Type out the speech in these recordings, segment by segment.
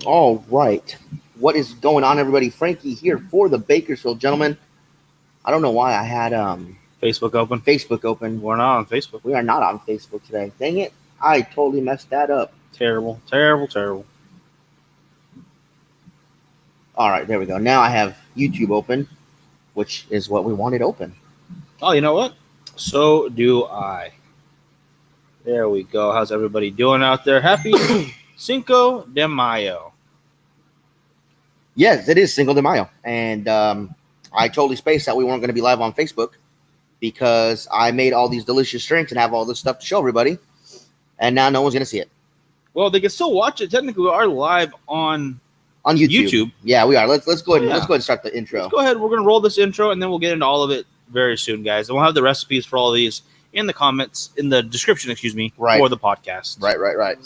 All right. What is going on, everybody? Frankie here for the Bakersfield Gentlemen. I don't know why I had Facebook open. Facebook open. We're not on Facebook. We are not on Facebook today. Dang it. I totally messed that up. Terrible. All right, there we go. Now I have YouTube open, which is what we wanted open. Oh, you know what? So do I. There we go. How's everybody doing out there? Happy Cinco de Mayo. Yes, it is Cinco de Mayo. And I totally spaced out we weren't going to be live on Facebook because I made all these delicious drinks and have all this stuff to show everybody. And now no one's going to see it. Well, they can still watch it. Technically, we are live on YouTube. Yeah, we are. Let's go ahead. Let's go ahead and start the intro. Let's go ahead. We're going to roll this intro, and then we'll get into all of it very soon, guys. And we'll have the recipes for all of these in the comments, in the description, for the podcast. Right.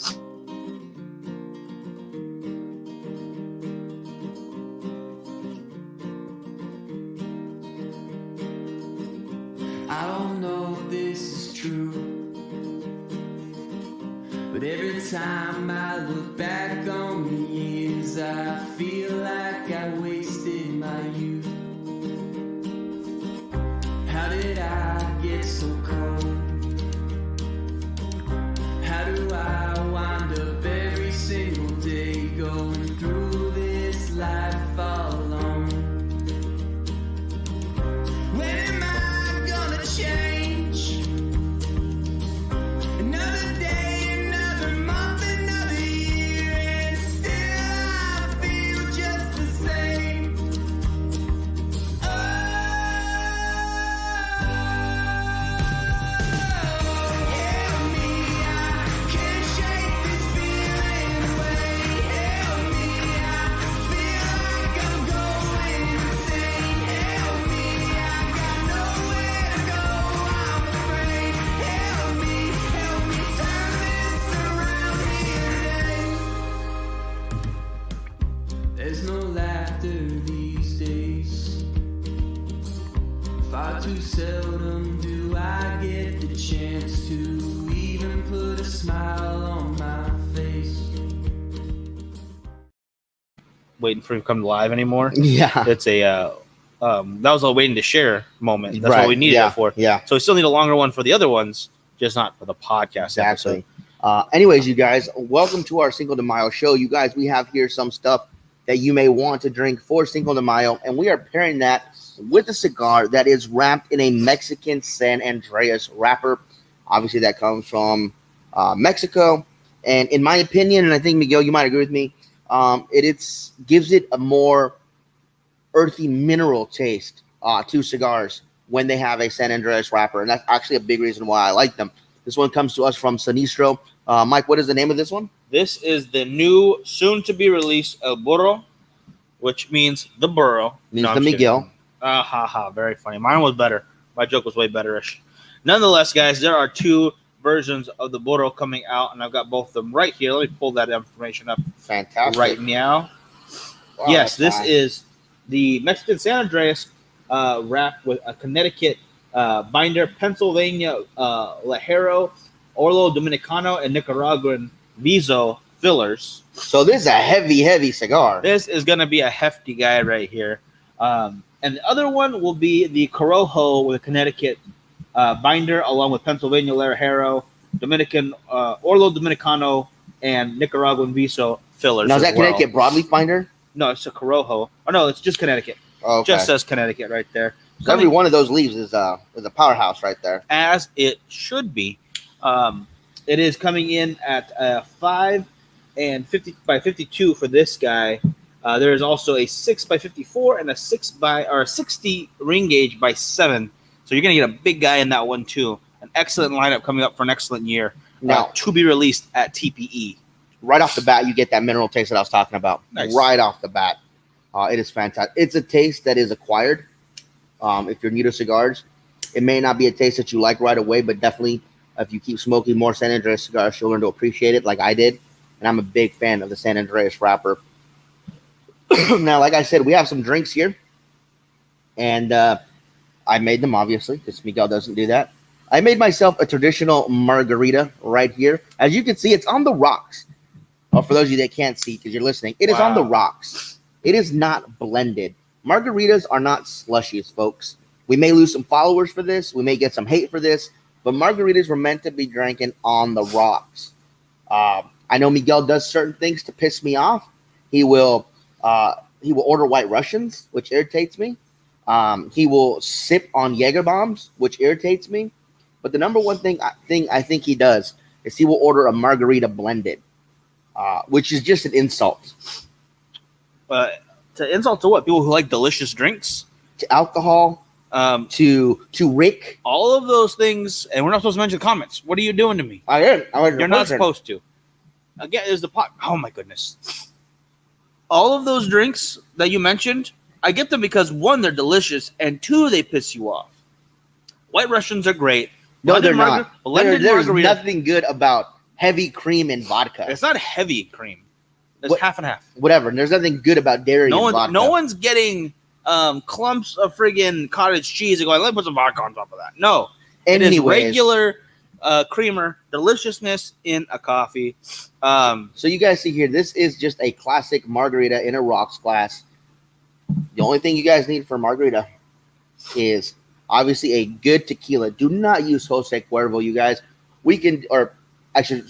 I don't know if this is true, but every time I look back on the years, I feel like I wasted my youth. How did I get so cold? How do I wind up every single day going through this life all alone? When am I gonna change? Another day, another month, another year, and still I feel just the same. Oh, help me, I can't shake this feeling away. Help me, I feel like I'm going insane. Help me, I got nowhere to go, I'm afraid. Help me turn this around here today. There's no laughter these days. Far too seldom do I get the chance to even put a smile on my face. Waiting for him to come live anymore. Yeah. It's a that was a waiting to share moment. That's Right. what we needed it for. Yeah. So we still need a longer one for the other ones, just not for the podcast Exactly. episode. Anyways, you guys, welcome to our Cinco de Mayo show. You guys, we have here some stuff that you may want to drink for Cinco de Mayo, and we are pairing that with a cigar that is wrapped in a Mexican San Andreas wrapper. Obviously, that comes from Mexico, and in my opinion, and I think Miguel, you might agree with me, it gives it a more earthy mineral taste to cigars when they have a San Andreas wrapper, and that's actually a big reason why I like them. This one comes to us from Sinistro. Mike, what is the name of this one? This is the new, soon-to-be-released El Burro, which means the burro. Means No, the I'm just Miguel. kidding. Very funny. Mine was better. My joke was way better-ish. Nonetheless, guys, there are two versions of the burro coming out, and I've got both of them right here. Let me pull that information up Fantastic. right now. Wow, Yes, this that's is the Mexican San Andreas wrapped with a Connecticut binder, Pennsylvania Lajero, Orlo Dominicano, and Nicaraguan Viso fillers. So this is a heavy cigar. This is going to be a hefty guy right here. And the other one will be the Corojo with a Connecticut binder, along with Pennsylvania Lajero, Dominican Orlo Dominicano, and Nicaraguan Viso fillers. Now, is as that well. Connecticut broadleaf binder? No, it's a Corojo. Oh, no, it's just Connecticut. Okay. Just says Connecticut right there. So every one of those leaves is a powerhouse right there. As it should be. It is coming in at 5 and 50 by 52 for this guy. There is also a 6 by 54 and a 60 ring gauge by 7. So you're gonna get a big guy in that one too. An excellent lineup coming up for an excellent year. Now, To be released at TPE. right off the bat, you get that mineral taste that I was talking about. Nice. Right off the bat. It is fantastic. It's a taste that is acquired. If you're new to cigars, it may not be a taste that you like right away, but definitely if you keep smoking more San Andreas cigars, you'll learn to appreciate it like I did. And I'm a big fan of the San Andreas wrapper. Now, like I said, we have some drinks here. And I made them, obviously, because Miguel doesn't do that. I made myself a traditional margarita right here. As you can see, it's on the rocks. Well, for those of you that can't see because you're listening, it is on the rocks. It is not blended. Margaritas are not slushies, folks. We may lose some followers for this. We may get some hate for this. But margaritas were meant to be drinking on the rocks. I know Miguel does certain things to piss me off. He will order White Russians, which irritates me. He will sip on Jaeger bombs, which irritates me. But the number one thing I think he does is he will order a margarita blended, which is just an insult. To insult to what? People who like delicious drinks? To alcohol, to Rick. All of those things, and we're not supposed to mention comments. What are you doing to me? I am. You're not supposed to. Again, is the pot. Oh my goodness. All of those drinks that you mentioned, I get them because one, they're delicious, and two, they piss you off. White Russians are great. No, they're not. There's margarita. nothing good about heavy cream and vodka. It's not heavy cream. It's half and half. Whatever. And there's nothing good about dairy and vodka. No one's getting clumps of friggin' cottage cheese and going, let me put some vodka on top of that. No. It is regular creamer deliciousness in a coffee. So you guys see here, this is just a classic margarita in a rocks glass. The only thing you guys need for margarita is obviously a good tequila. Do not use Jose Cuervo, you guys. I should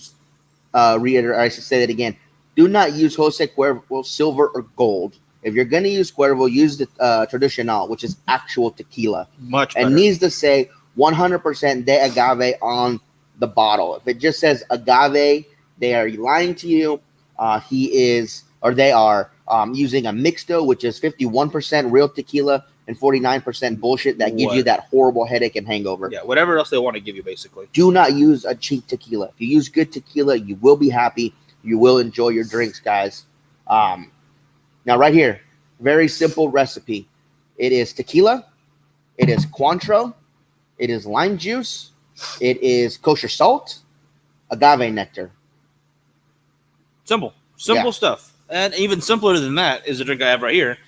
reiterate, I should say that again. Do not use Jose Cuervo silver or gold. If you're going to use Cuervo, use the Tradicional, which is actual tequila. Much better. And needs to say 100% de agave on the bottle. If it just says agave, they are lying to you. They are using a mixto, which is 51% real tequila and 49% bullshit that gives you that horrible headache and hangover. Yeah, whatever else they want to give you, basically. Do not use a cheap tequila. If you use good tequila, you will be happy. You will enjoy your drinks, guys. Now, right here, very simple recipe. It is tequila. It is Cointreau. It is lime juice. It is kosher salt. Agave nectar. Simple stuff. And even simpler than that is the drink I have right here,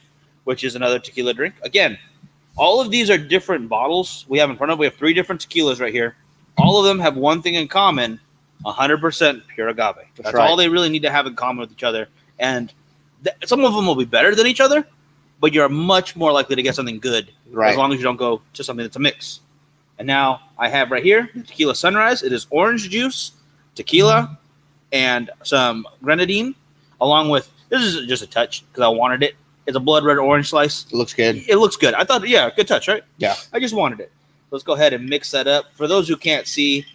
which is another tequila drink. Again, all of these are different bottles we have in front of. We have 3 different tequilas right here. All of them have one thing in common: 100% pure agave. That's right. All they really need to have in common with each other. And some of them will be better than each other, but you're much more likely to get something good as long as you don't go to something that's a mix. And now I have right here Tequila Sunrise. It is orange juice, tequila, and some grenadine, along with, this is just a touch because I wanted it. It's a blood red orange slice. It looks good. It looks good. I thought, yeah, good touch, right? Yeah. I just wanted it. Let's go ahead and mix that up. For those who can't see,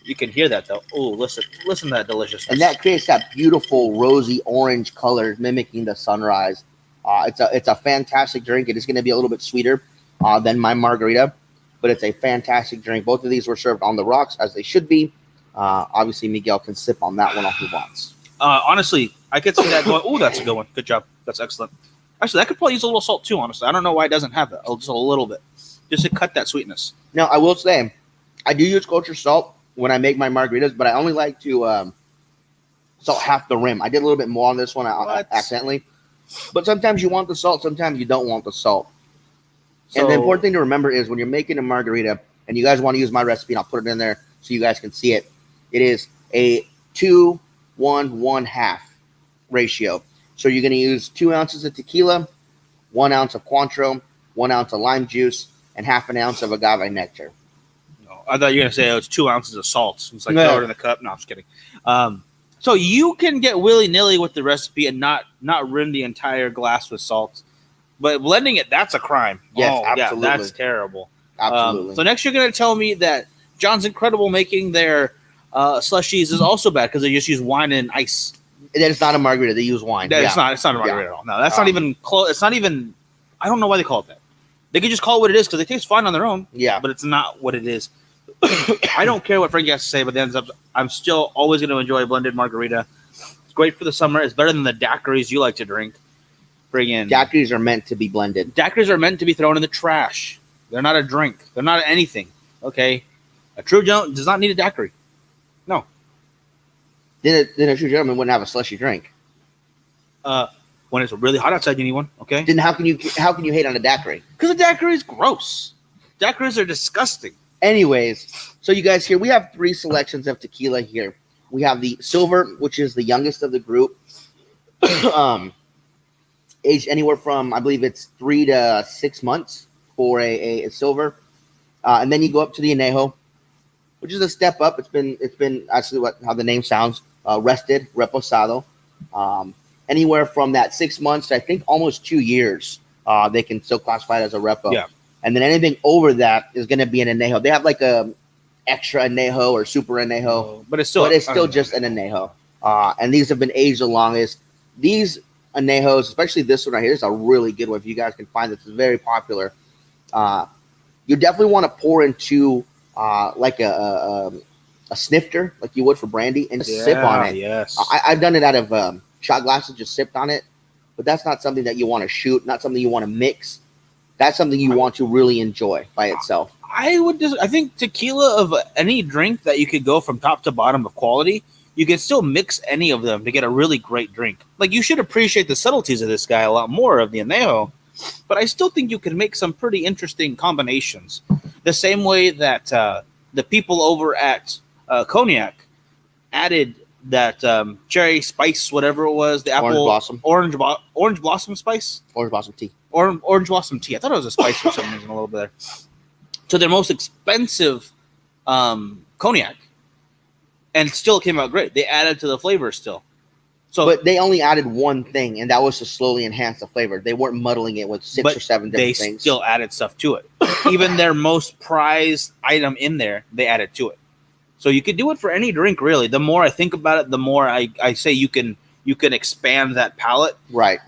you can hear that though. Oh, listen to that deliciousness. And that creates that beautiful rosy orange color mimicking the sunrise. It's a fantastic drink. It is going to be a little bit sweeter than my margarita, but it's a fantastic drink. Both of these were served on the rocks as they should be. Obviously, Miguel can sip on that one if he wants. Honestly, I could see that going, oh, that's a good one. Good job. That's excellent. Actually, that could probably use a little salt too, honestly. I don't know why it doesn't have that. Just a little bit. Just to cut that sweetness. Now, I will say, I do use kosher salt when I make my margaritas, but I only like to salt half the rim. I did a little bit more on this one accidentally. But sometimes you want the salt, sometimes you don't want the salt. And the important thing to remember is when you're making a margarita, and you guys want to use my recipe, and I'll put it in there so you guys can see it. It is a 2-1-1/2 ratio. So you're going to use 2 ounces of tequila, 1 ounce of Cointreau, 1 ounce of lime juice, and half an ounce of agave nectar. No, I thought you were going to say it was 2 ounces of salt. It's like throw it in the cup. No, I'm just kidding. So you can get willy-nilly with the recipe and not rim the entire glass with salt. But blending it, that's a crime. Yes, absolutely. Yeah, that's terrible. Absolutely. So next you're going to tell me that John's Incredible making their slushies is also bad because they just use wine and ice. That is not a margarita. They use wine. It's not a margarita at all. No, that's not even close. It's not even, I don't know why they call it that. They could just call it what it is because they taste fine on their own. Yeah. But it's not what it is. I don't care what Frankie has to say, but I'm still always going to enjoy a blended margarita. It's great for the summer. It's better than the daiquiris you like to drink. Daiquiris are meant to be blended. Daiquiris are meant to be thrown in the trash. They're not a drink. They're not anything. Okay? A true gentleman does not need a daiquiri. No. Then a true gentleman wouldn't have a slushy drink. When it's really hot outside, you need one. Okay? Then how can you hate on a daiquiri? Because a daiquiri is gross. Daiquiris are disgusting. Anyways, so you guys here, we have 3 selections of tequila here. We have the silver, which is the youngest of the group, aged anywhere from, I believe it's 3 to 6 months for a silver, and then you go up to the añejo, which is a step up. It's been actually how the name sounds, rested, reposado. Anywhere from that 6 months to I think almost 2 years, they can still classify it as a repo. Yeah. And then anything over that is going to be an añejo. They have like a extra añejo or super añejo, but it's still just an añejo. And these have been aged the longest. These añejos, especially this one right here, is a really good one. If you guys can find this, it's very popular. You definitely want to pour into like a snifter, like you would for brandy, and sip on it. Yes, I've done it out of shot glasses, just sipped on it. But that's not something that you want to shoot, not something you want to mix. That's something you want to really enjoy by itself. I think tequila of any drink that you could go from top to bottom of quality, you can still mix any of them to get a really great drink. Like, you should appreciate the subtleties of this guy a lot more of the añejo, but I still think you can make some pretty interesting combinations. The same way that the people over at Cognac added that cherry spice, whatever it was, the apple orange blossom spice, orange blossom tea. Orange blossom tea. I thought it was a spice for some reason a little bit there. To their most expensive cognac, and still came out great. They added to the flavor still. So, but they only added one thing, and that was to slowly enhance the flavor. They weren't muddling it with 6 or 7 different things. They still added stuff to it. Even their most prized item in there, they added to it. So you could do it for any drink, really. The more I think about it, the more I say you can expand that palate, right?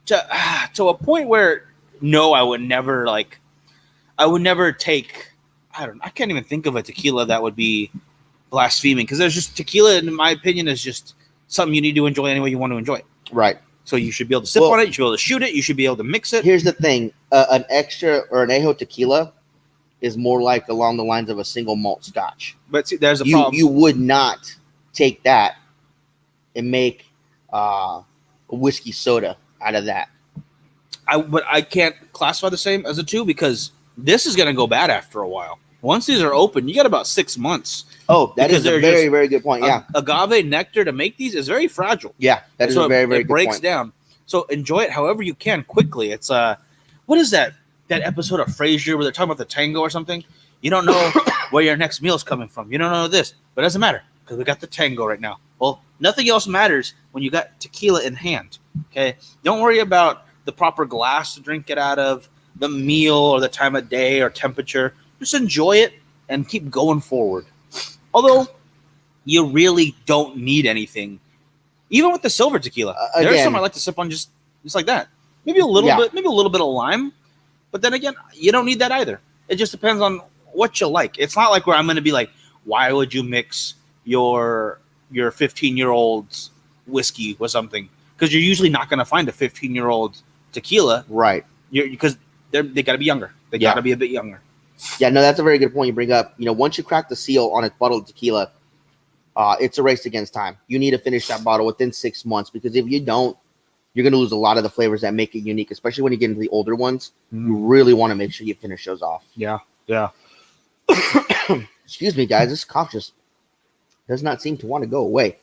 To a point where I would never take. I can't even think of a tequila that would be blaspheming, because there's just tequila, in my opinion, is just something you need to enjoy any way you want to enjoy it. Right. So you should be able to sip on it. You should be able to shoot it. You should be able to mix it. Here's the thing: an extra or an añejo tequila is more like along the lines of a single malt scotch. But see, there's a problem. You would not take that and make a whiskey soda out of that. But I can't classify the same as the two, because this is going to go bad after a while. Once these are open, you got about 6 months. Oh, that is a very, very good point. Yeah. Agave nectar to make these is very fragile. Yeah, that is a very, very good point. It breaks down. So enjoy it however you can quickly. It's what is that episode of Frasier where they're talking about the tango or something? You don't know where your next meal is coming from. You don't know this, but it doesn't matter because we got the tango right now. Well, nothing else matters when you got tequila in hand. Okay, don't worry about the proper glass to drink it out of, the meal or the time of day or temperature. Just enjoy it and keep going forward. Although you really don't need anything, even with the silver tequila. There's some I like to sip on just like that. Maybe a little bit of lime, but then again, you don't need that either. It just depends on what you like. It's not like where I'm going to be like, why would you mix your 15-year-old's whiskey with something? Because you're usually not going to find a 15-year-old tequila, right? Because they got to be younger. They got to be a bit younger. Yeah, no, that's a very good point you bring up. Once you crack the seal on a bottle of tequila, it's a race against time. You need to finish that bottle within 6 months, because if you don't, you're going to lose a lot of the flavors that make it unique, especially when you get into the older ones. You really want to make sure you finish those off. Yeah. Excuse me, guys. This cough just does not seem to want to go away.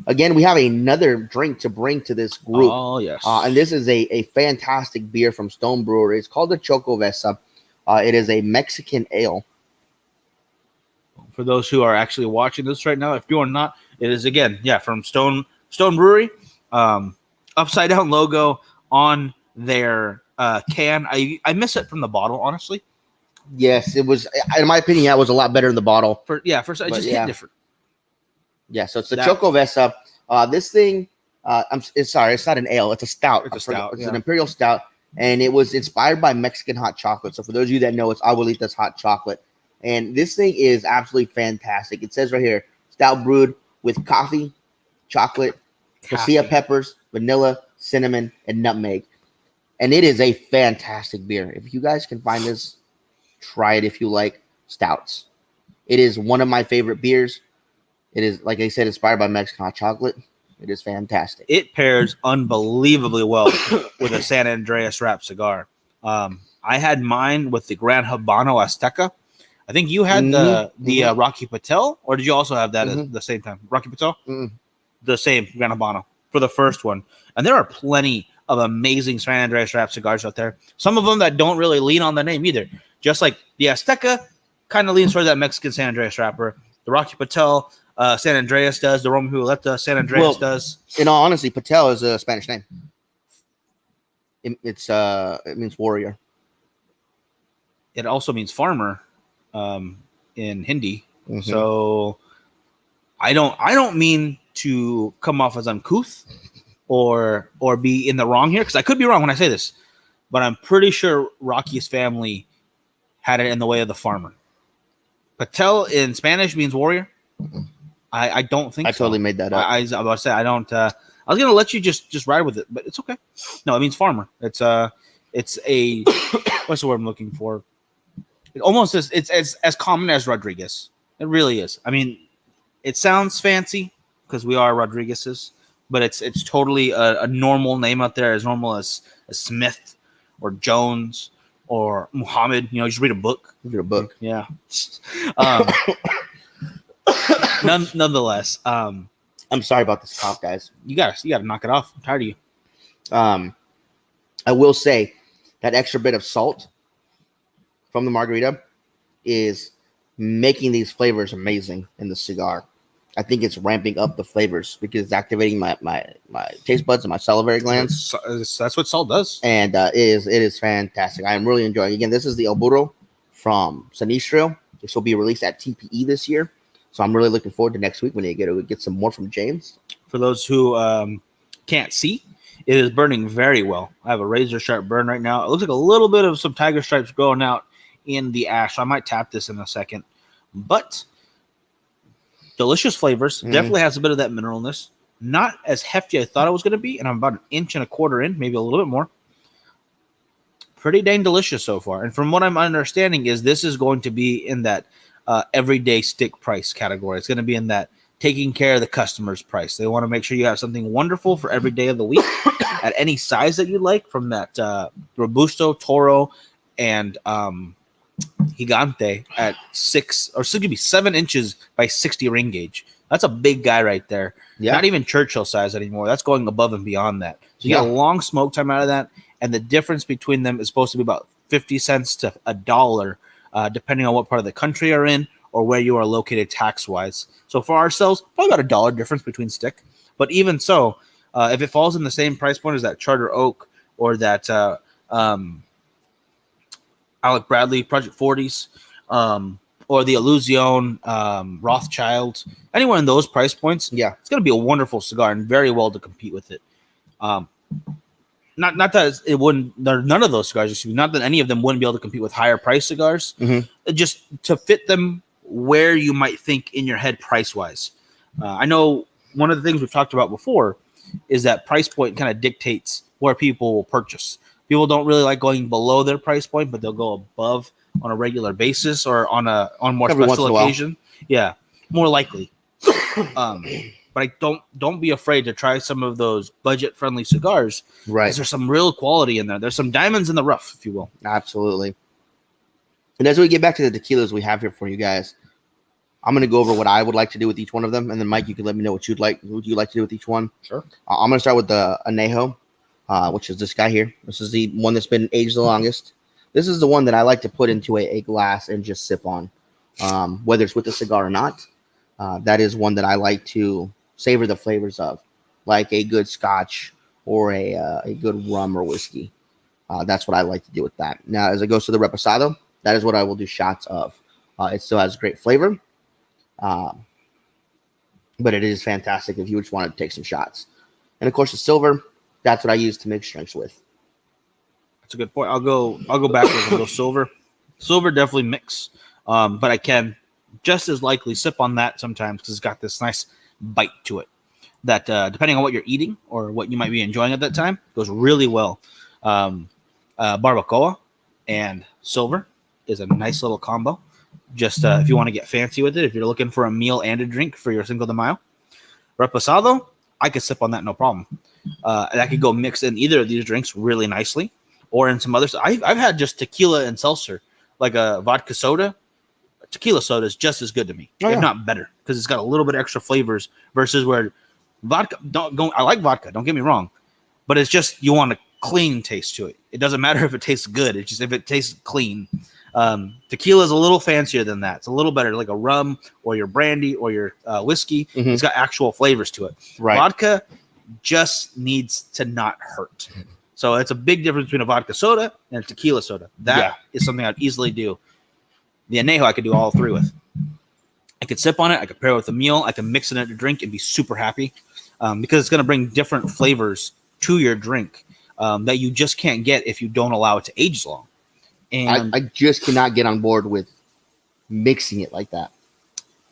Again, we have another drink to bring to this group. Oh, yes. And this is a fantastic beer from Stone Brewery. It's called the Chocovesa. It is a Mexican ale. For those who are actually watching this right now, if you are not, it is, again, from Stone Brewery. Upside down logo on their can. I miss it from the bottle, honestly. Yes, it was. In my opinion, it was a lot better in the bottle. It just hit different. Yeah, so it's the Chocovesa. This thing, sorry, it's not an ale. It's a stout. It's a stout. It's an imperial stout, and it was inspired by Mexican hot chocolate. So for those of you that know, it's Abuelita's hot chocolate. And this thing is absolutely fantastic. It says right here, stout brewed with coffee, chocolate, cassia peppers, vanilla, cinnamon, and nutmeg. And it is a fantastic beer. If you guys can find this, try it if you like stouts. It is one of my favorite beers. It is, like I said, inspired by Mexican hot chocolate. It is fantastic. It pairs unbelievably well with a San Andreas wrap cigar. I had mine with the Gran Habano Azteca. I think you had the Rocky Patel, or did you also have that Mhm. at the same time? Rocky Patel, Mm. the same Gran Habano for the first one, and there are plenty of amazing San Andreas wrap cigars out there. Some of them that don't really lean on the name either. Just like the Azteca kind of leans towards that Mexican San Andreas wrapper. The Rocky Patel, San Andreas does. The Roman Violeta, San Andreas does. In all honesty, Patel is a Spanish name. It means warrior. It also means farmer in Hindi. Mhm. So I don't mean to come off as uncouth or be in the wrong here, because I could be wrong when I say this, but I'm pretty sure Rocky's family had it in the way of the farmer. Patel in Spanish means warrior. I don't think I totally made that up. I was about to say I don't. I was gonna let you just ride with it, but it's okay. No, it means farmer. It's a what's the word I'm looking for? It almost is. It's as common as Rodriguez. It really is. I mean, it sounds fancy because we are Rodriguez's, but it's totally a normal name out there, as normal as Smith or Jones or Muhammad. You know, you just read a book. Read a book. Yeah. Nonetheless, I'm sorry about this cough, guys. you gotta knock it off. I'm tired of you. I will say that extra bit of salt from the margarita is making these flavors amazing in the cigar. I think it's ramping up the flavors because it's activating my taste buds and my salivary glands, That's what salt does. and it is fantastic. I am really enjoying it. Again, this is the El Burro from Sinistro. This will be released at TPE this year, so I'm really looking forward to next week when you get some more from James. For those who can't see, it is burning very well. I have a razor sharp burn right now. It looks like a little bit of some tiger stripes growing out in the ash. I might tap this in a second, but delicious flavors. Definitely has a bit of that mineralness. Not as hefty as I thought it was going to be, and I'm about 1.25 inches in, maybe a little bit more. Pretty dang delicious so far. And from what I'm understanding is this is going to be in that everyday stick price category. It's going to be in that taking care of the customer's price. They want to make sure you have something wonderful for every day of the week at any size that you like, from that Robusto, Toro, and Gigante at 7 inches by 60 ring gauge. That's a big guy right there. Yeah. Not even Churchill size anymore. That's going above and beyond that. So you get a long smoke time out of that, and the difference between them is supposed to be about 50 cents to $1, depending on what part of the country you're in or where you are located tax-wise. So for ourselves, probably about $1 difference between stick. But even so, if it falls in the same price point as that Charter Oak or that Alec Bradley Project 40s, or the Illusion Rothschild, anywhere in those price points, it's going to be a wonderful cigar and very well to compete with it. Not that it wouldn't. None of those cigars, not that any of them wouldn't be able to compete with higher price cigars. Just to fit them where you might think in your head price wise. I know one of the things we've talked about before is that price point kind of dictates where people will purchase. People don't really like going below their price point, but they'll go above on a regular basis or on more Every once in special a while. occasion. Yeah, more likely. But don't be afraid to try some of those budget friendly cigars. Right. Because there's some real quality in there. There's some diamonds in the rough, if you will. Absolutely. And as we get back to the tequilas we have here for you guys, I'm going to go over what I would like to do with each one of them, and then Mike, you can let me know what you'd like to do with each one. Sure. I'm going to start with the Anejo, which is this guy here. This is the one that's been aged the longest. This is the one that I like to put into a glass and just sip on, whether it's with the cigar or not. That is one that I like to savor the flavors of, like a good scotch or a good rum or whiskey. That's what I like to do with that. Now, as it goes to the Reposado, that is what I will do shots of. It still has great flavor, but it is fantastic if you just want to take some shots. And of course, the silver, that's what I use to mix drinks with. That's a good point. I'll go backwards and go silver. Silver definitely mix, but I can just as likely sip on that sometimes because it's got this nice bite to it that depending on what you're eating or what you might be enjoying at that time goes really well. Barbacoa and silver is a nice little combo. Just if you want to get fancy with it, if you're looking for a meal and a drink for your Cinco de Mayo. Reposado, I could sip on that no problem. And I could go mix in either of these drinks really nicely or in some other stuff. I've had just tequila and seltzer, like a vodka soda, tequila soda is just as good to me, Oh, if yeah. not better, because it's got a little bit extra flavors versus where vodka. I like vodka. Don't get me wrong, but it's just you want a clean taste to it. It doesn't matter if it tastes good. It's just if it tastes clean. Tequila is a little fancier than that. It's a little better, like a rum or your brandy or your whiskey. Mhm. It's got actual flavors to it. Right. Vodka just needs to not hurt. So it's a big difference between a vodka soda and a tequila soda. That is something I'd easily do. The añejo I could do all three with. I could sip on it. I could pair it with a meal. I could mix it in a drink and be super happy because it's going to bring different flavors to your drink that you just can't get if you don't allow it to age as long. And I just cannot get on board with mixing it like that.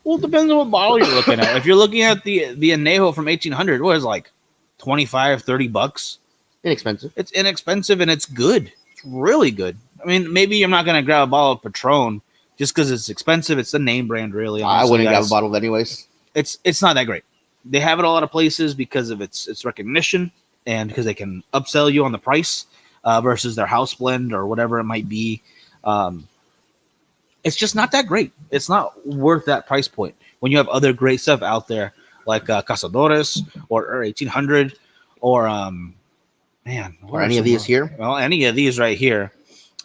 well, it depends on what bottle you're looking at. If you're looking at the añejo from 1800, what is it, like $25-$30? Inexpensive. It's inexpensive and it's good. It's really good. I mean, maybe you're not going to grab a bottle of Patron just because it's expensive. It's the name brand, really. I honestly, wouldn't grab guys. a bottle of it anyways. It's not that great. They have it a lot of places because of its recognition and because they can upsell you on the price versus their house blend or whatever it might be. It's just not that great. It's not worth that price point when you have other great stuff out there like Cazadores or 1800 or Or any of these here. Well, any of these right here.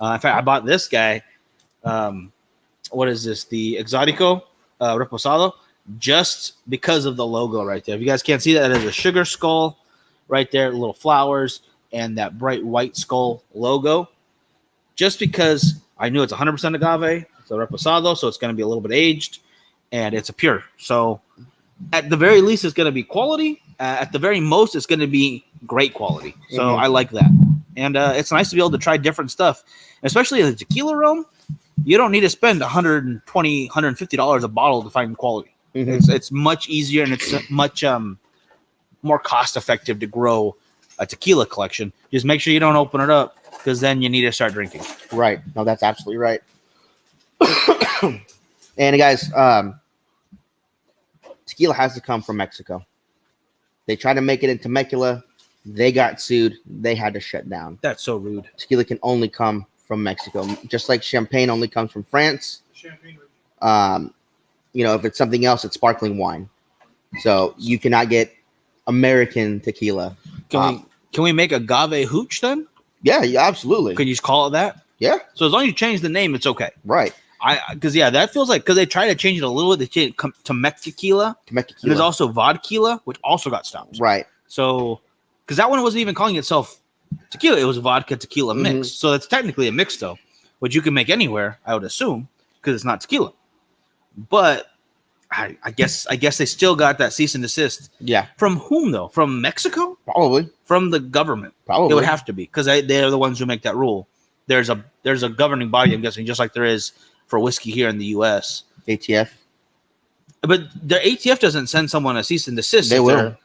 In fact, I bought this guy. What is this? The Exotico Reposado, just because of the logo right there. If you guys can't see that, it is a sugar skull right there, little flowers, and that bright white skull logo. Just because I knew it's 100% agave, it's a Reposado, so it's going to be a little bit aged, and it's a pure. So at the very least, it's going to be quality. At the very most, it's going to be great quality. So Mhm. I like that. And it's nice to be able to try different stuff, especially in the tequila realm. You don't need to spend $120, $150 a bottle to find quality. Mhm. It's much easier and it's much more cost effective to grow a tequila collection. Just make sure you don't open it up because then you need to start drinking. Right. No, that's absolutely right. And guys, tequila has to come from Mexico. They tried to make it in Temecula. They got sued. They had to shut down. That's so rude. Tequila can only come from Mexico, just like champagne only comes from France. Champagne. If it's something else, it's sparkling wine. So you cannot get American tequila. Can we make agave hooch then? Yeah, absolutely. Could you just call it that? Yeah, So as long as you change the name, it's okay. right. That feels like because they try to change it a little bit. They changed it to tequila. Temecula. And there's also vodka, which also got stopped. right. So, because that one wasn't even calling itself tequila, it was a vodka tequila mix. So it's technically a mix, though, which you can make anywhere, I would assume, because it's not tequila. But I guess they still got that cease and desist. Yeah, From whom though? From Mexico? probably. From the government? Probably. It would have to be because they're the ones who make that rule. There's a governing body, I'm guessing, just like there is for whiskey here in the U.S. ATF. But the ATF doesn't send someone a cease and desist. They will.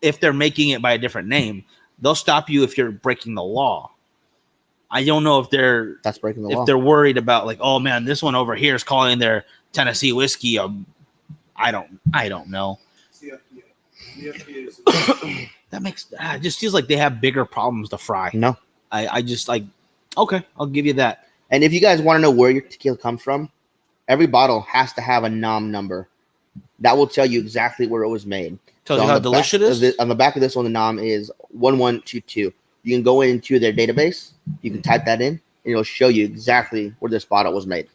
If they're making it by a different name, they'll stop you if you're breaking the law. I don't know if they're That's breaking the law. if they're worried about like, oh man, this one over here is calling their Tennessee whiskey. I don't know. It's the FDA. The FDA is That makes it just feels like they have bigger problems to fry. No. I just like, okay, I'll give you that. And if you guys want to know where your tequila comes from, every bottle has to have a NOM number. That will tell you exactly where it was made. Tells So you on how the delicious it back is. of on the back of this one, the NOM is 1122. You can go into their database. You can type that in, and it'll show you exactly where this bottle was made.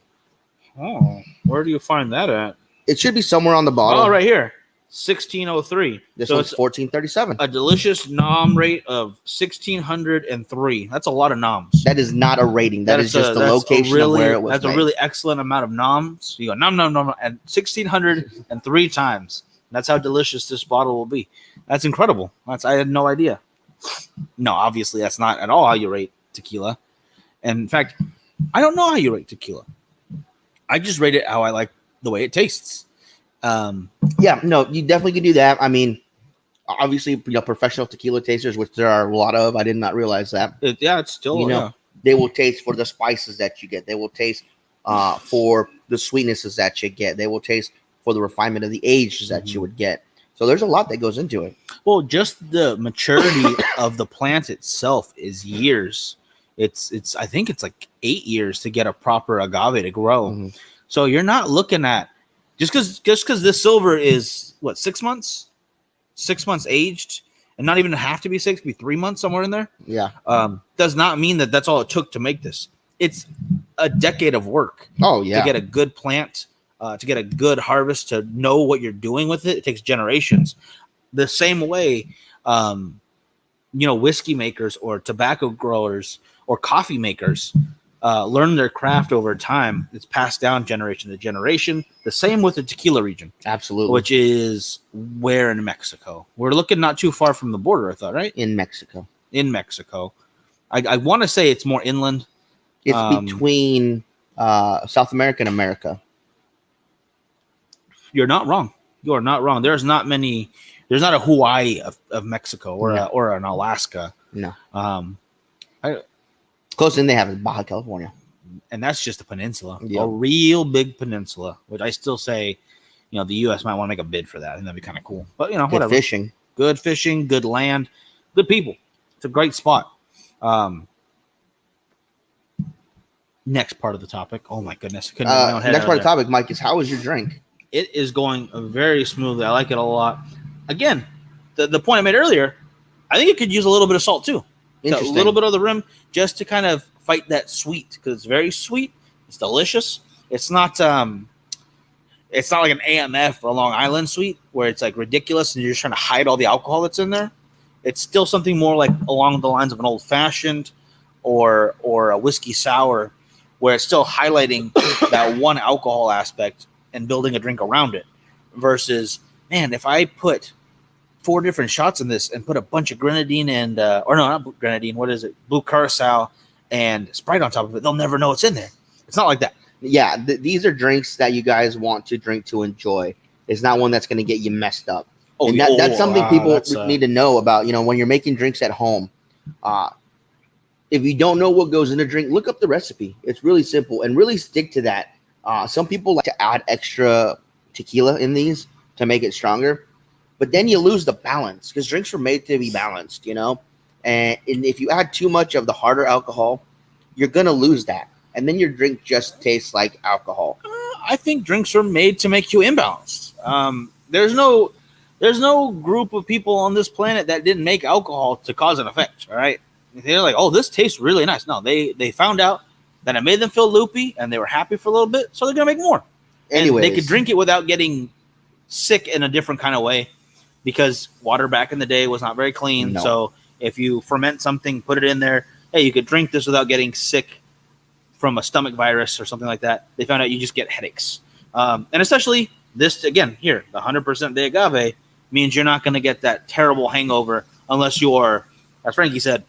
Oh, where do you find that at? It should be somewhere on the bottle. Oh, right here, 1603. This So one's it's 1437. a delicious nom rate of 1603. That's a lot of noms. That is not a rating. That is just the that's a location really, of where it was That's made. a really excellent amount of noms. You go nom nom nom, and 1603 times. That's how delicious this bottle will be. That's incredible. I had no idea. No, obviously that's not at all how you rate tequila. And in fact, I don't know how you rate tequila. I just rate it how I like the way it tastes. Yeah, no, you definitely can do that. I mean, obviously, professional tequila tasters, which there are a lot of. I did not realize that. It's still They will taste for the spices that you get. They will taste for the sweetnesses that you get. They will taste for the refinement of the ages that you would get. So there's a lot that goes into it. Well, just the maturity of the plant itself is years. I think it's like 8 years to get a proper agave to grow. Mhm. So you're not looking at just because this silver is what 6 months, 6 months aged, and not even have to be 6, be 3 months somewhere in there. Yeah. Does not mean that that's all it took to make this. It's a decade of work. Oh yeah. To get a good plant, to get a good harvest, to know what you're doing with it. It takes generations. The same way, whiskey makers or tobacco growers or coffee makers learn their craft over time. It's passed down generation to generation. The same with the tequila region. Absolutely. Which is where in Mexico? We're looking not too far from the border, I thought, right? In Mexico. In Mexico. I want to say it's more inland. It's between South America and America. You're not wrong. You are not wrong. There's not a Hawaii of Mexico or an Alaska. No. Closest thing they have is Baja California. And that's just a peninsula. Yeah. A real big peninsula, which I still say, the U.S. might want to make a bid for that. And that'd be kind of cool. But, whatever. Fishing. Good fishing, good land, good people. It's a great spot. Next part of the topic. Oh, my goodness. Next part of the topic, Mike, is how was your drink? It is going very smoothly. I like it a lot. Again, the point I made earlier, I think it could use a little bit of salt too. A little bit of the rim just to kind of fight that sweet, because it's very sweet. It's delicious. It's not like an AMF or a Long Island sweet where it's like ridiculous and you're just trying to hide all the alcohol that's in there. It's still something more like along the lines of an old fashioned or a whiskey sour, where it's still highlighting that one alcohol aspect and building a drink around it, versus, man, if I put 4 different shots in this and put a bunch of grenadine and not grenadine, what is it? Blue Curacao and Sprite on top of it, they'll never know it's in there. It's not like that. Yeah, these are drinks that you guys want to drink to enjoy. It's not one that's going to get you messed up. And that's something people need to know about, when you're making drinks at home. If you don't know what goes in a drink, look up the recipe. It's really simple, and really stick to that. Some people like to add extra tequila in these to make it stronger, but then you lose the balance, because drinks are made to be balanced, and if you add too much of the harder alcohol, you're going to lose that. And then your drink just tastes like alcohol. I think drinks are made to make you imbalanced. There's no group of people on this planet that didn't make alcohol to cause an effect. All right. They're like, oh, this tastes really nice. No, they found out that it made them feel loopy and they were happy for a little bit. So they're going to make more. Anyways, and they could drink it without getting sick in a different kind of way, because water back in the day was not very clean. No. So if you ferment something, put it in there, hey, you could drink this without getting sick from a stomach virus or something like that. They found out you just get headaches. And especially this, again, here, the 100% de agave means you're not going to get that terrible hangover unless you're, as Frankie said,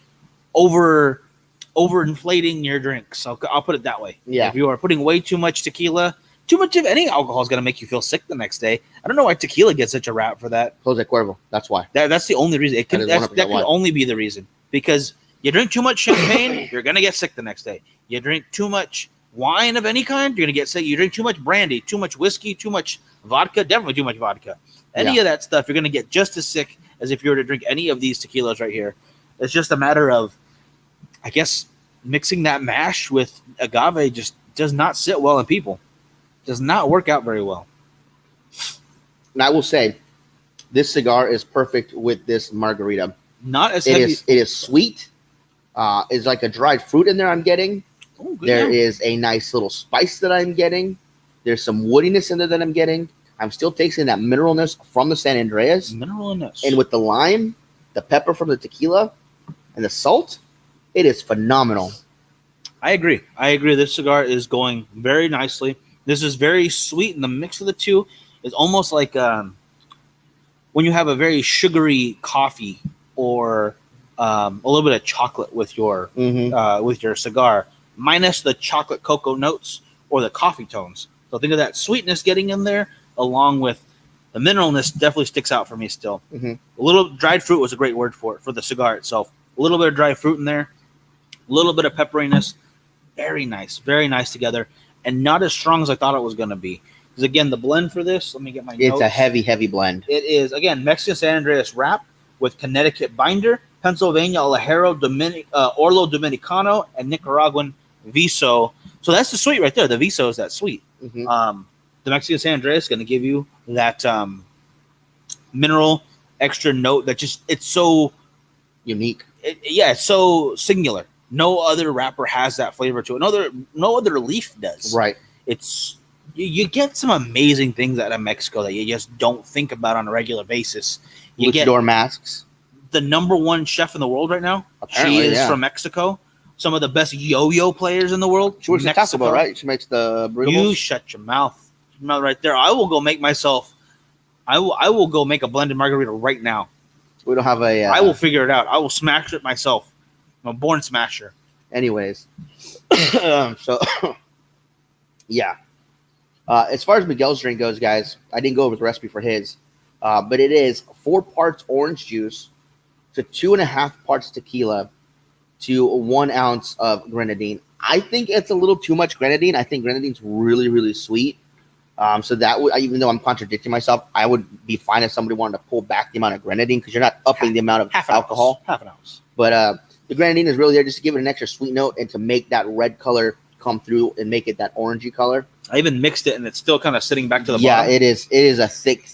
overinflating your drinks. I'll put it that way. Yeah. If you are putting way too much tequila, too much of any alcohol is going to make you feel sick the next day. I don't know why tequila gets such a rap for that. Jose Cuervo. That's why. That's the only reason. That could only be the reason. Because you drink too much champagne, you're going to get sick the next day. You drink too much wine of any kind, you're going to get sick. You drink too much brandy, too much whiskey, too much vodka, definitely too much vodka. Any of that stuff, you're going to get just as sick as if you were to drink any of these tequilas right here. It's just a matter of, I guess, mixing that mash with agave just does not sit well in people. Does not work out very well. And I will say, this cigar is perfect with this margarita. Not as heavy. It is sweet. It's like a dried fruit in there I'm getting. Oh, there is a nice little spice that I'm getting. There's some woodiness in there that I'm getting. I'm still tasting that mineralness from the San Andreas. Mineralness. And with the lime, the pepper from the tequila, and the salt, it is phenomenal. I agree. This cigar is going very nicely. This is very sweet, and the mix of the two is almost like when you have a very sugary coffee or a little bit of chocolate with your cigar, minus the chocolate cocoa notes or the coffee tones. So think of that sweetness getting in there, along with the mineralness. Definitely sticks out for me still. Mm-hmm. A little dried fruit was a great word for it, for the cigar itself. A little bit of dried fruit in there, a little bit of pepperiness. Very nice together, and not as strong as I thought it was going to be. Because again, the blend for this, let me get my notes. It's a heavy blend. It is, again, Mexican San Andreas wrap with Connecticut binder, Pennsylvania Alajero, Orlo Dominicano, and Nicaraguan Viso. So that's the sweet right there. The Viso is that sweet. Mhm. The Mexican San Andreas is going to give you that mineral extra note that just it's so Unique. it's so singular. No other wrapper has that flavor to it. No other leaf does. Right. It's you get some amazing things out of Mexico that you just don't think about on a regular basis. You get Luchador masks. the number one chef in the world right now. Apparently, She is yeah. from Mexico. Some of the best yo-yo players in the world. She works at Taco Bell, right? She makes the burritos. You shut your mouth. Your mouth right there. I will go make myself. I will go make a blended margarita right now. We don't have a. I will figure it out. I will smash it myself. I'm a born smasher. Anyways, so yeah. As far as Miguel's drink goes, guys, I didn't go over the recipe for his, but it is 4 parts orange juice to 2.5 parts tequila to 1 ounce of grenadine. I think it's a little too much grenadine. I think grenadine's really, really sweet. So that would, even though I'm contradicting myself, I would be fine if somebody wanted to pull back the amount of grenadine because you're not upping the amount of alcohol. Half an ounce. But the grenadine is really there just to give it an extra sweet note and to make that red color come through and make it that orangey color. I even mixed it, and it's still kind of sitting back to the Yeah, bottom. it is. It is a thick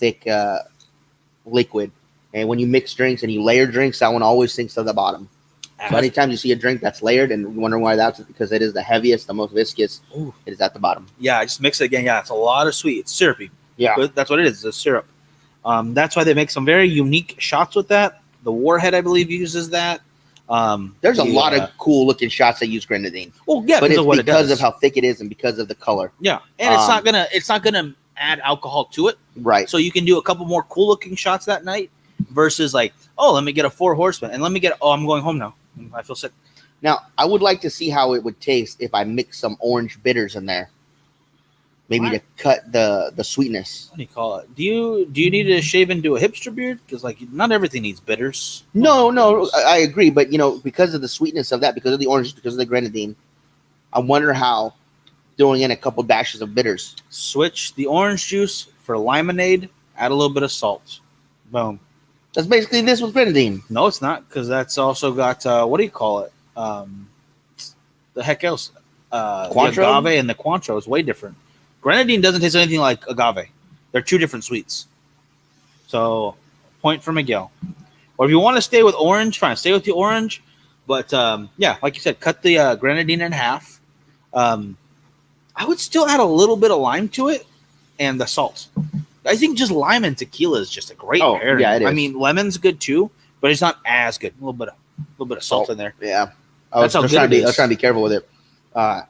liquid. And when you mix drinks and you layer drinks, that one always sinks to the bottom. So anytime you see a drink that's layered and you wonder why that's because it is the heaviest, the most viscous, Ooh. it is at the bottom. Yeah, I just mix it again. Yeah, it's a lot of sweet. It's syrupy. Yeah. But that's what it is. It's syrup. That's why they make some very unique shots with that. The Warhead, I believe, uses that. There's a lot of cool looking shots that use grenadine. Well, yeah, But it's of what it because does. of how thick it is and because of the color. Yeah, and it's not gonna add alcohol to it. Right. So you can do a couple more cool looking shots that night versus like, oh, let me get a 4 Horseman and let me get I'm going home now. I feel sick. Now, I would like to see how it would taste if I mix some orange bitters in there. Maybe What? to cut the sweetness. What do you call it? Do you need to shave into a hipster beard? Because like not everything needs bitters. No, I agree. But, because of the sweetness of that, because of the orange, because of the grenadine, I wonder how throwing in a couple dashes of bitters. Switch the orange juice for limonade. Add a little bit of salt. Boom. That's basically this with grenadine. No, it's not, because that's also got what do you call it? The heck else? The Cointreau? agave and the Cointreau is way different. Grenadine doesn't taste anything like agave. They're 2 different sweets. So, point for Miguel. Or if you want to stay with orange, fine, stay with the orange. But yeah, like you said, cut the grenadine in half. I would still add a little bit of lime to it and the salt. I think just lime and tequila is just a great pairing. yeah, it is. I mean, lemon's good too, but it's not as good. A little bit of salt in there. Yeah. I was That's how just good trying it to I was is. trying to be careful with it. Now,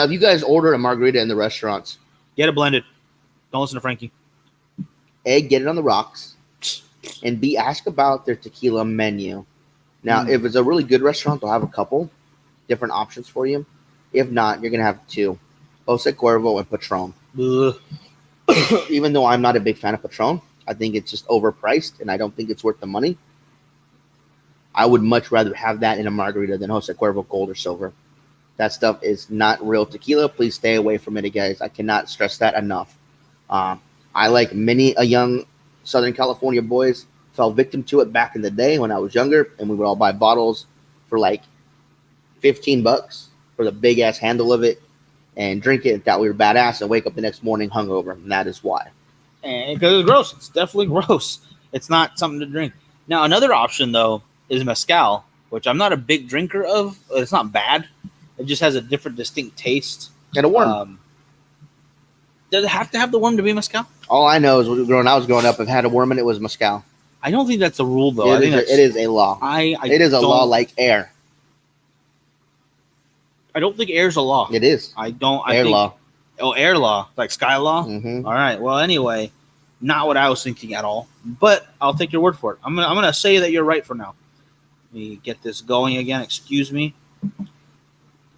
if you guys order a margarita in the restaurants, Get it blended. Don't listen to Frankie. A, get it on the rocks, and B, ask about their tequila menu. Now, if it's a really good restaurant, they'll have a couple different options for you. If not, you're going to have 2, Jose Cuervo and Patron. Ugh. Even though I'm not a big fan of Patron, I think it's just overpriced, and I don't think it's worth the money. I would much rather have that in a margarita than Jose Cuervo Gold or Silver. That stuff is not real tequila. Please stay away from it, guys. I cannot stress that enough. I, like many young Southern California boys, fell victim to it back in the day when I was younger, and we would all buy bottles for like $15 for the big-ass handle of it and drink it and thought we were badass and wake up the next morning hungover, and that is why. And because it's gross. It's definitely gross. It's not something to drink. Now, another option, though, is mezcal, which I'm not a big drinker of. It's not bad. It just has a different, distinct taste. And a worm. Does it have to have the worm to be mezcal? All I know is when I was growing up, if it had a worm in it, was mezcal. I don't think that's a rule, though. I think It is a law. It is a law like air. I don't think air's a law. It is. I don't. I Air think, law. Oh, air law, like sky law. Mm-hmm. All right. Well, anyway, not what I was thinking at all. But I'll take your word for it. I'm gonna say that you're right for now. Let me get this going again. Excuse me.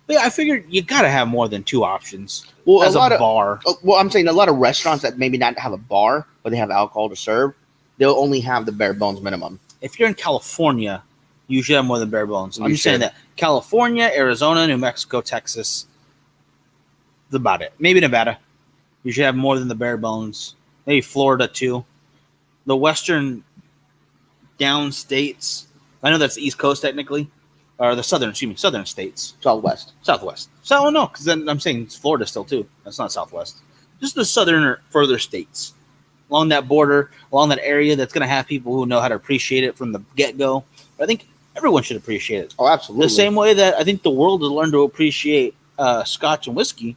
But yeah, I figured you gotta have more than 2 options Well, as a lot of bar. well, I'm saying a lot of restaurants that maybe not have a bar, but they have alcohol to serve, they'll only have the bare bones minimum. If you're in California, you should have more than bare bones. I'm You just saying should. that California, Arizona, New Mexico, Texas. That's about it. Maybe Nevada. You should have more than the bare bones. Maybe Florida too. The western down states. I know that's the East Coast technically. or the southern states. Southwest. Southwest. So no, because then I'm saying it's Florida still too. That's not Southwest. Just the southern or further states along that border, along that area. That's going to have people who know how to appreciate it from the get go. I think everyone should appreciate it. Oh, absolutely. The same way that I think the world has learned to appreciate Scotch and whiskey,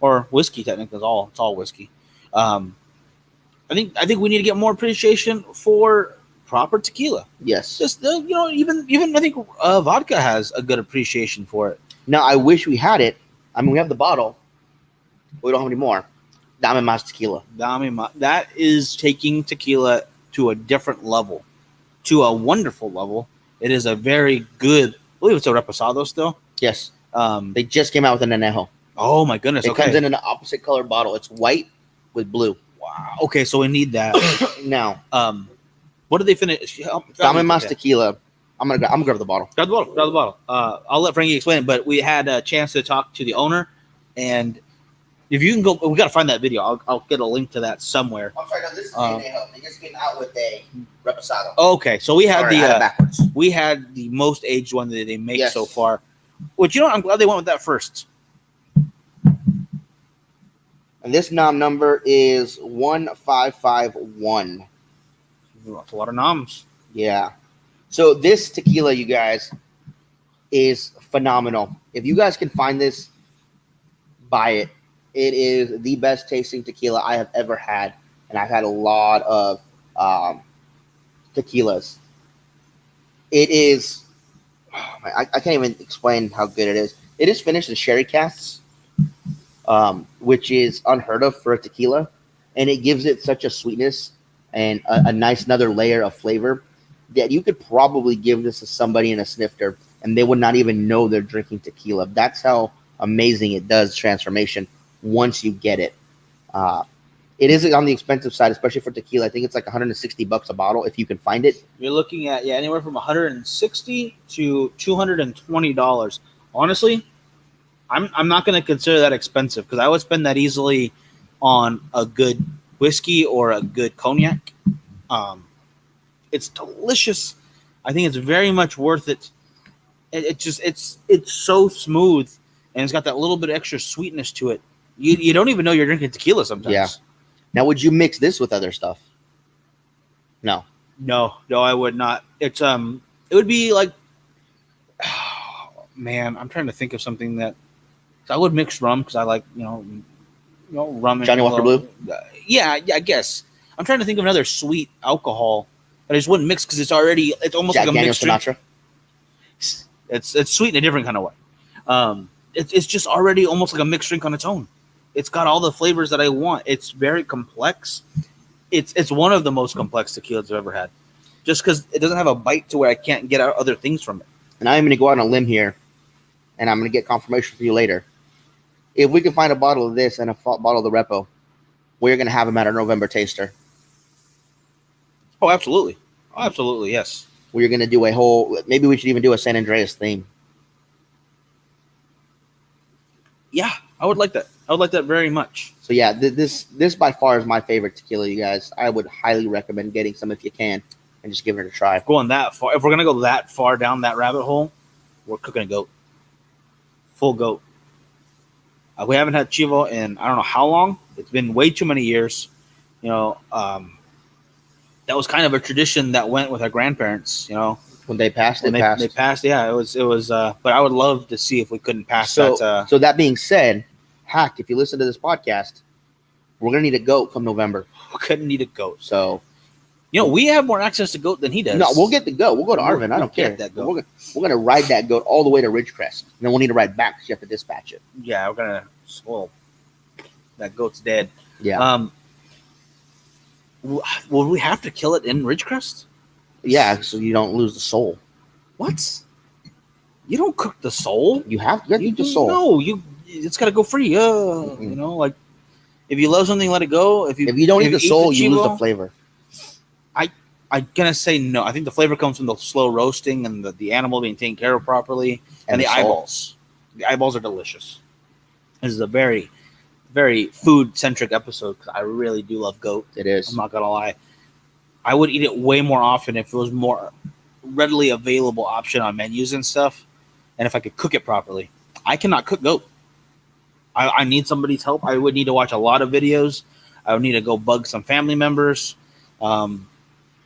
or whiskey technically. It's all whiskey. I think we need to get more appreciation for proper tequila. Yes. Just even I think vodka has a good appreciation for it. Now, I wish we had it. I mean, we have the bottle. We don't have any more. Dame Mas Tequila. That is taking tequila to a different level, to a wonderful level. It is a very good. I believe it's a reposado still. Yes. They just came out with an anejo. Oh my goodness! It comes in an opposite color bottle. It's white with blue. Wow. Okay, so we need that Now, what did they finish? Dame Mas Tequila. I'm gonna grab the bottle. Grab the bottle. I'll let Frankie explain it, but we had a chance to talk to the owner, and if you can go, we got to find that video. I'll get a link to that somewhere. I'm sorry, no, this is the anejo. They just came out with a reposado. Okay, so we had I had it backwards. we had the most aged one that they make Yes. so far. Which I'm glad they went with that first. And this nom number is 1551. That's a lot of noms. Yeah. So this tequila, you guys, is phenomenal. If you guys can find this, buy it. It is the best tasting tequila I have ever had. And I've had a lot of tequilas. It is, I can't even explain how good it is. It is finished in sherry casks, which is unheard of for a tequila. And it gives it such a sweetness and a nice another layer of flavor that you could probably give this to somebody in a snifter and they would not even know they're drinking tequila. That's how amazing it does transformation once you get it. It is on the expensive side, especially for tequila. I think it's like $160 a bottle if you can find it. You're looking at anywhere from $160 to $220. Honestly, I'm not going to consider that expensive because I would spend that easily on a good whiskey or a good cognac. It's delicious. I think it's very much worth it. It's so smooth and it's got that little bit of extra sweetness to it. You don't even know you're drinking tequila sometimes. Yeah. Now, would you mix this with other stuff? No, I would not. It's it would be like, oh, man, I'm trying to think of something that I would mix rum because I like rum. Johnny Walker Blue. Yeah, I guess. I'm trying to think of another sweet alcohol, but I just wouldn't mix because it's almost Jack like a Daniel's mixed drink. Sinatra. It's sweet in a different kind of way. It's just already almost like a mixed drink on its own. It's got all the flavors that I want. It's very complex. It's one of the most complex tequilas I've ever had. Just because it doesn't have a bite to where I can't get out other things from it. And I'm going to go out on a limb here, and I'm going to get confirmation for you later. If we can find a bottle of this and a bottle of the Repo, we're going to have them at our November taster. Oh, absolutely. Yes. We're going to do a whole, maybe we should even do a San Andreas theme. Yeah, I would like that. I would like that very much. So yeah, this by far is my favorite tequila, you guys. I would highly recommend getting some if you can and just giving it a try. Going that far, if we're going to go that far down that rabbit hole, we're cooking a goat. Full goat. We haven't had Chivo in I don't know how long. It's been way too many years. That was kind of a tradition that went with our grandparents, When they passed, They passed, yeah. It was. But I would love to see if we couldn't pass that. So that being said, Hack, if you listen to this podcast, we're gonna need a goat come November. We couldn't need a goat. So, we have more access to goat than he does. no, we'll get the goat. We'll go to Arvin. I don't care. Get that goat. We're gonna ride that goat all the way to Ridgecrest, and then we'll need to ride back because you have to dispatch it. Yeah, we're gonna. Well, that goat's dead. Yeah. Will we have to kill it in Ridgecrest? Yeah, so you don't lose the soul. What? You don't cook the soul. You have to eat the soul. No, it's got to go free. Like if you love something, let it go. If you don't eat the soul, you lose the Chivo, flavor. I'm gonna say no. I think the flavor comes from the slow roasting and the animal being taken care of properly, and the the soul. eyeballs. The eyeballs are delicious. This is a very, very food-centric episode because I really do love goat. It is. I'm not gonna lie. I would eat it way more often if it was more readily available option on menus and stuff. and if I could cook it properly. I cannot cook goat. I need somebody's help. I would need to watch a lot of videos. I would need to go bug some family members, probably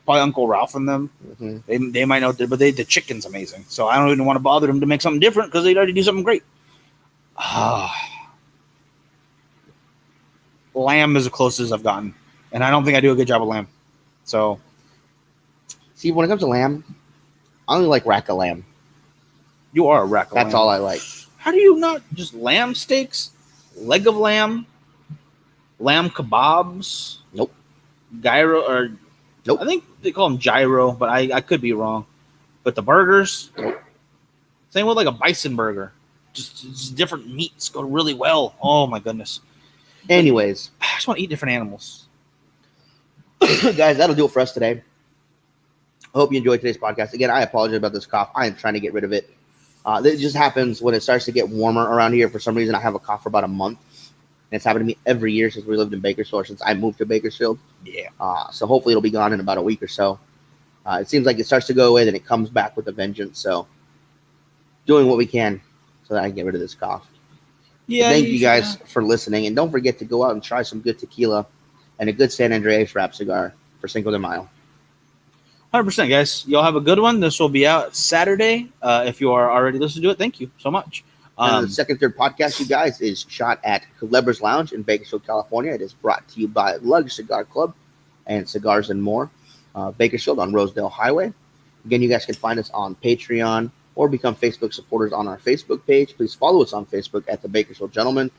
Uncle Ralph and them. Mhm. They might know, but the chicken's amazing. So I don't even want to bother them to make something different because they'd already do something great. Lamb is the closest I've gotten, and I don't think I do a good job of lamb. So See, when it comes to lamb, I only like rack of lamb. you are a rack of That's lamb. all I like. How do you not just lamb steaks, leg of lamb, lamb kebabs? Nope. Gyro or Nope. I think they call them gyro, but I could be wrong. But the burgers, Nope. same with like a bison burger. Just different meats go really well. Oh my goodness. Anyways, I just want to eat different animals. guys, that'll do it for us today. I hope you enjoyed today's podcast. Again, I apologize about this cough. I am trying to get rid of it. It just happens when it starts to get warmer around here. For some reason, I have a cough for about a month. And it's happened to me every year since we lived in Bakersfield, since I moved to Bakersfield. Yeah. So hopefully it'll be gone in about a week or so. It seems like it starts to go away, then it comes back with a vengeance. So doing what we can so that I can get rid of this cough. Yeah. Thank you guys for listening. And don't forget to go out and try some good tequila and a good San Andreas wrap cigar for Cinco de Mayo. 100%, guys. Y'all have a good one. This will be out Saturday. If you are already listening to it, thank you so much. And the second, third podcast, you guys, is shot at Culebra's Lounge in Bakersfield, California. It is brought to you by Lug Cigar Club and Cigars and More, Bakersfield on Rosedale Highway. Again, you guys can find us on Patreon or become Facebook supporters on our Facebook page. Please follow us on Facebook at The Bakersfield Gentleman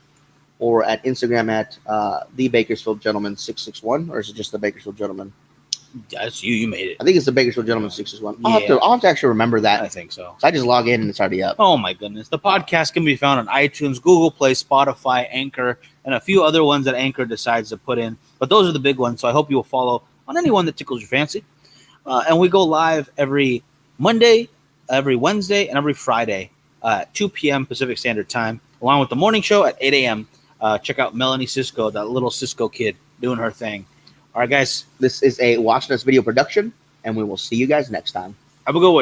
or at Instagram at The Bakersfield Gentleman 661, or is it just The Bakersfield Gentleman? That's you. You made it. I think it's The Bakersfield Gentleman 661. Yeah. I'll have to actually remember that. I think so. So I just log in and it's already up. Oh my goodness. The podcast can be found on iTunes, Google Play, Spotify, Anchor, and a few other ones that Anchor decides to put in. But those are the big ones. So I hope you'll follow on any one that tickles your fancy. And we go live every Monday, every Wednesday, and every Friday at 2 p.m. Pacific Standard Time, along with the morning show at 8 a.m. Check out Melanie Cisco, that little Cisco kid doing her thing. All right, guys. This is a Watching Us video production, and we will see you guys next time. Have a good one.